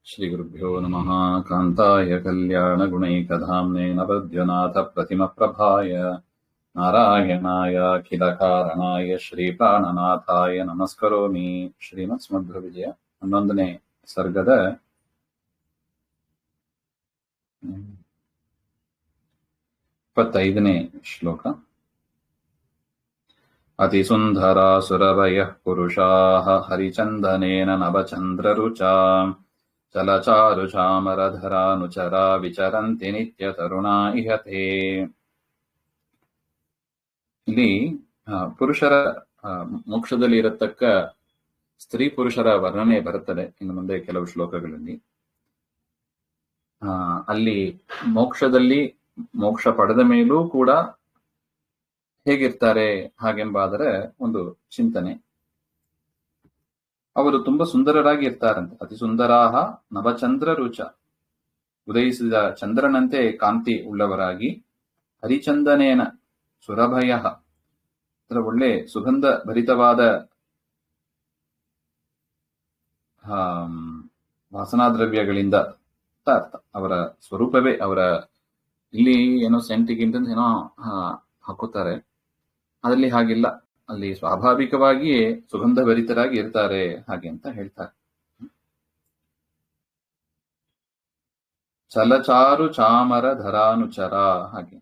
ಶ್ರೀಗುರುಭ್ಯೋ ನಮಃ. ಕಾಂತಾಯ ಕಲ್ಯಾಣಗುಣೈಕಧಾಮ್ನೇ ನವದ್ವನಾಥಪ್ರತಿಮಪ್ರಭಾಯ ನಾರಾಯಣಾಯಾಖಿಲಕಾರಣಾಯ ಶ್ರೀಪ್ರಾಣನಾಥಾಯ ನಮಸ್ಕರೋಮಿ. ಶ್ರೀಮತ್ಸ್ಮಧ್ವವಿಜಯ 11ನೇ ಸರ್ಗದ 25ನೇ ಶ್ಲೋಕ. ಅತಿಸುಂದರಾಸುರವಯಃ ಪುರುಷಾಃ ಹರಿಚಂದನೇನ ನಭಚಂದ್ರರುಚಾ ಚಲಚಾರುಚಾಮರಧರಾನುಚರಾ ವಿಚರಂತಿ ನಿತ್ಯ ತರುಣಾ ಇಹತೆ. ಇಲ್ಲಿ ಪುರುಷರ ಮೋಕ್ಷದಲ್ಲಿ ಇರತಕ್ಕ ಸ್ತ್ರೀ ಪುರುಷರ ವರ್ಣನೆ ಬರುತ್ತದೆ ಇನ್ನು ಮುಂದೆ ಕೆಲವು ಶ್ಲೋಕಗಳಲ್ಲಿ. ಅಲ್ಲಿ ಮೋಕ್ಷದಲ್ಲಿ ಮೋಕ್ಷ ಪಡೆದ ಮೇಲೂ ಕೂಡ ಹೇಗಿರ್ತಾರೆ ಹಾಗೆಂಬಾದರೆ ಒಂದು ಚಿಂತನೆ. ಅವರು ತುಂಬಾ ಸುಂದರರಾಗಿ ಇರ್ತಾರಂತೆ. ಅತಿ ಸುಂದರಾಹ ನವಚಂದ್ರ ರುಚ, ಉದಯಿಸಿದ ಚಂದ್ರನಂತೆ ಕಾಂತಿ ಉಳ್ಳವರಾಗಿ, ಹರಿಚಂದನೇನ ಸುರಭಯ, ಅದರ ಒಳ್ಳೆ ಸುಗಂಧ ಭರಿತವಾದ ವಾಸನಾದ್ರವ್ಯಗಳಿಂದ ಅರ್ಥ. ಅವರ ಸ್ವರೂಪವೇ, ಅವರ ಇಲ್ಲಿ ಏನೋ ಸೆಂಟಿಗಿಂತ ಏನೋ ಹಾಕುತ್ತಾರೆ, ಅದರಲ್ಲಿ ಹಾಗಿಲ್ಲ. ಅಲ್ಲಿ ಸ್ವಾಭಾವಿಕವಾಗಿಯೇ ಸುಗಂಧ ಭರಿತರಾಗಿ ಇರ್ತಾರೆ ಹಾಗೆ ಅಂತ ಹೇಳ್ತಾರೆ. ಚಲಚಾರು ಚಾಮರ ಧರಾನುಚರ, ಹಾಗೆ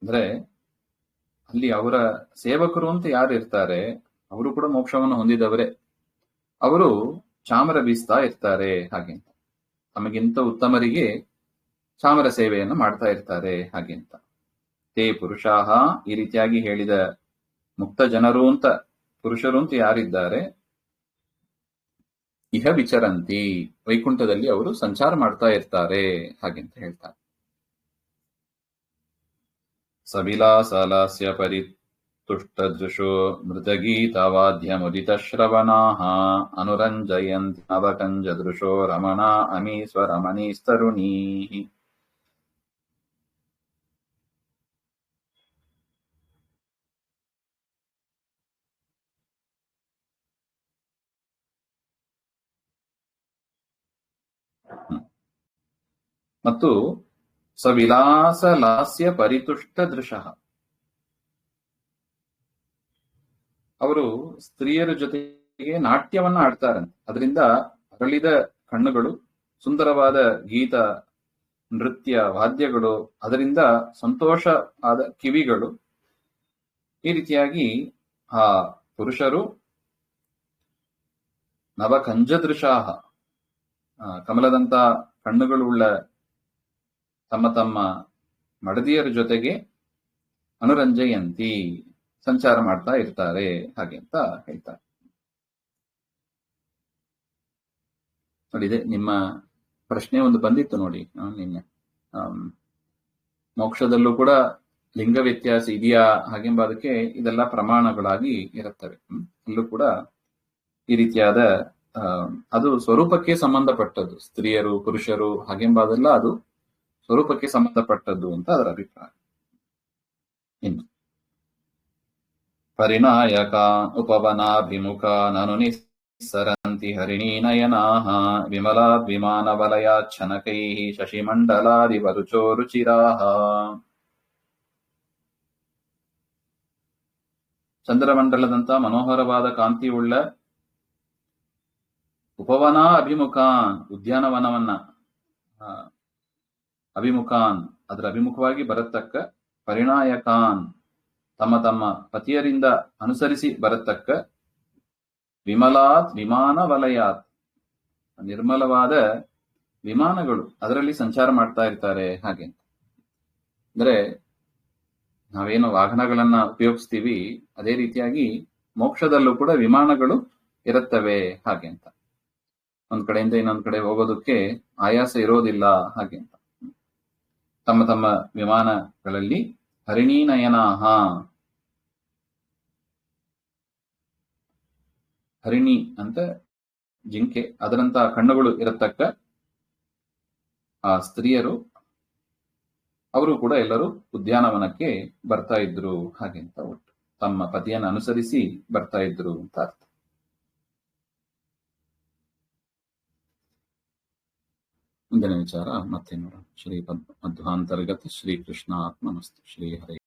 ಅಂದ್ರೆ ಅಲ್ಲಿ ಅವರ ಸೇವಕರು ಅಂತ ಯಾರು ಇರ್ತಾರೆ ಅವರು ಕೂಡ ಮೋಕ್ಷವನ್ನು ಹೊಂದಿದವರೇ. ಅವರು ಚಾಮರ ಬೀಸ್ತಾ ಇರ್ತಾರೆ ಹಾಗೆ ಅಂತ, ತಮಗಿಂತ ಉತ್ತಮರಿಗೆ ಚಾಮರ ಸೇವೆಯನ್ನು ಮಾಡ್ತಾ ಇರ್ತಾರೆ ಹಾಗೆ ಅಂತ. ತೇ ಪುರುಷಾಹ, ಈ ರೀತಿಯಾಗಿ ಹೇಳಿದ ಮುಕ್ತ ಜನರು ಅಂತ, ಪುರುಷರು ಅಂತ ಯಾರಿದ್ದಾರೆ, ಇಹ ವಿಚರಂತಿ, ವೈಕುಂಠದಲ್ಲಿ ಅವರು ಸಂಚಾರ ಮಾಡ್ತಾ ಇರ್ತಾರೆ ಹಾಗೆ ಅಂತ ಹೇಳ್ತಾರೆ. ಸವಿಲಾಸಲಾಸ್ಯ ಪರಿತುಷ್ಟದೃಶೋ ಮೃತಗೀತವಾದ್ಯ ಮುದಿತ ಶ್ರವಣಾಃ ಅನುರಂಜಯಂತಿ ನವಕಂಜ ದೃಶೋ ರಮಣಾ ಅಮೀಶ್ವರಮಣೀಸ್ತರುಣೀಃ. ಮತ್ತು ಸವಿಲಾಸ ಲಾಸ್ಯ ಪರಿತುಷ್ಟ ದೃಶಃ, ಅವರು ಸ್ತ್ರೀಯರ ಜೊತೆಗೆ ನಾಟ್ಯವನ್ನ ಆಡ್ತಾರಂತೆ. ಅದರಿಂದ ಅರಳಿದ ಕಣ್ಣುಗಳು, ಸುಂದರವಾದ ಗೀತ ನೃತ್ಯ ವಾದ್ಯಗಳು, ಅದರಿಂದ ಸಂತೋಷ ಆದ ಕಿವಿಗಳು, ಈ ರೀತಿಯಾಗಿ ಆ ಪುರುಷರು ನವಕಂಜದೃಶಾಹ, ಕಮಲದಂತ ಕಣ್ಣುಗಳುಳ್ಳ ತಮ್ಮ ತಮ್ಮ ಮಡದಿಯರ ಜೊತೆಗೆ ಅನುರಂಜಯಂತಿ, ಸಂಚಾರ ಮಾಡ್ತಾ ಇರ್ತಾರೆ ಹಾಗೆ ಅಂತ ಹೇಳ್ತಾರೆ. ನೋಡಿದೆ, ನಿಮ್ಮ ಪ್ರಶ್ನೆ ಒಂದು ಬಂದಿತ್ತು ನೋಡಿ ನಿನ್ನೆ. ಮೋಕ್ಷದಲ್ಲೂ ಕೂಡ ಲಿಂಗ ವ್ಯತ್ಯಾಸ ಇದೆಯಾ ಹಾಗೆಂಬುದಕ್ಕೆ ಇದೆಲ್ಲ ಪ್ರಮಾಣಗಳಾಗಿ ಇರುತ್ತವೆ. ಅಲ್ಲೂ ಕೂಡ ಈ ರೀತಿಯಾದ ಅದು ಸ್ವರೂಪಕ್ಕೆ ಸಂಬಂಧಪಟ್ಟದ್ದು, ಸ್ತ್ರೀಯರು ಪುರುಷರು ಹಾಗೆಂಬುದೆಲ್ಲ ಅದು ಸ್ವರೂಪಕ್ಕೆ ಸಂಬಂಧಪಟ್ಟದ್ದು ಅಂತ ಅದರ ಅಭಿಪ್ರಾಯ. ಇನ್ನು ಪರಿಣಾಯಕ ಉಪವನಾಭಿಮುಖ ನನು ನಿಸ್ಸರಂತಿ ಹರಿಣೀ ನಯನಾಃ ವಿಮಲಾದ್ ವಿಮಾನ ವಲಯಾಚ್ಛನಕೈಃ ಶಶಿಮಂಡಲಾದಿವರುಚೋ ರುಚಿರಾಃ. ಚಂದ್ರಮಂಡಲದಂತ ಮನೋಹರವಾದ ಕಾಂತಿಯುಳ್ಳ ಉಪವನ ಅಭಿಮುಖಾನ್, ಉದ್ಯಾನವನವನ್ನ ಅಭಿಮುಖಾನ್, ಅದರ ಅಭಿಮುಖವಾಗಿ ಬರತಕ್ಕ, ಪರಿಣಾಯಕಾನ್, ತಮ್ಮ ತಮ್ಮ ಪತಿಯರಿಂದ ಅನುಸರಿಸಿ ಬರತಕ್ಕ, ವಿಮಲಾತ್ ವಿಮಾನ ವಲಯಾತ್, ನಿರ್ಮಲವಾದ ವಿಮಾನಗಳು, ಅದರಲ್ಲಿ ಸಂಚಾರ ಮಾಡ್ತಾ ಇರ್ತಾರೆ ಹಾಗೆ ಅಂತ. ಅಂದ್ರೆ ನಾವೇನು ವಾಹನಗಳನ್ನ ಉಪಯೋಗಿಸ್ತೀವಿ ಅದೇ ರೀತಿಯಾಗಿ ಮೋಕ್ಷದಲ್ಲೂ ಕೂಡ ವಿಮಾನಗಳು ಇರುತ್ತವೆ ಹಾಗೆ ಅಂತ. ಒಂದ್ ಕಡೆಯಿಂದ ಇನ್ನೊಂದ್ ಕಡೆ ಹೋಗೋದಕ್ಕೆ ಆಯಾಸ ಇರೋದಿಲ್ಲ ಹಾಗೆ ಅಂತ. ತಮ್ಮ ತಮ್ಮ ವಿಮಾನಗಳಲ್ಲಿ ಹರಿಣೀ ನಯನಾಹ, ಹರಿಣಿ ಅಂತ ಜಿಂಕೆ, ಅದರಂತ ಕಣ್ಣುಗಳು ಇರತಕ್ಕ ಆ ಸ್ತ್ರೀಯರು, ಅವರು ಕೂಡ ಎಲ್ಲರೂ ಉದ್ಯಾನವನಕ್ಕೆ ಬರ್ತಾ ಇದ್ರು ಹಾಗೆ ಅಂತ. ಒಟ್ಟು ತಮ್ಮ ಪತಿಯನ್ನು ಅನುಸರಿಸಿ ಬರ್ತಾ ಇದ್ರು ಅಂತ ಅರ್ಥ. ಮುಂದಿನ ವಿಚಾರ ಮತ್ತೆ ನೋಡೋಣ. ಶ್ರೀ ಮಧ್ವಾಂತರ್ಗತ ಶ್ರೀ ಕೃಷ್ಣಾತ್ಮನಸ್ತು ಶ್ರೀ ಹರೇ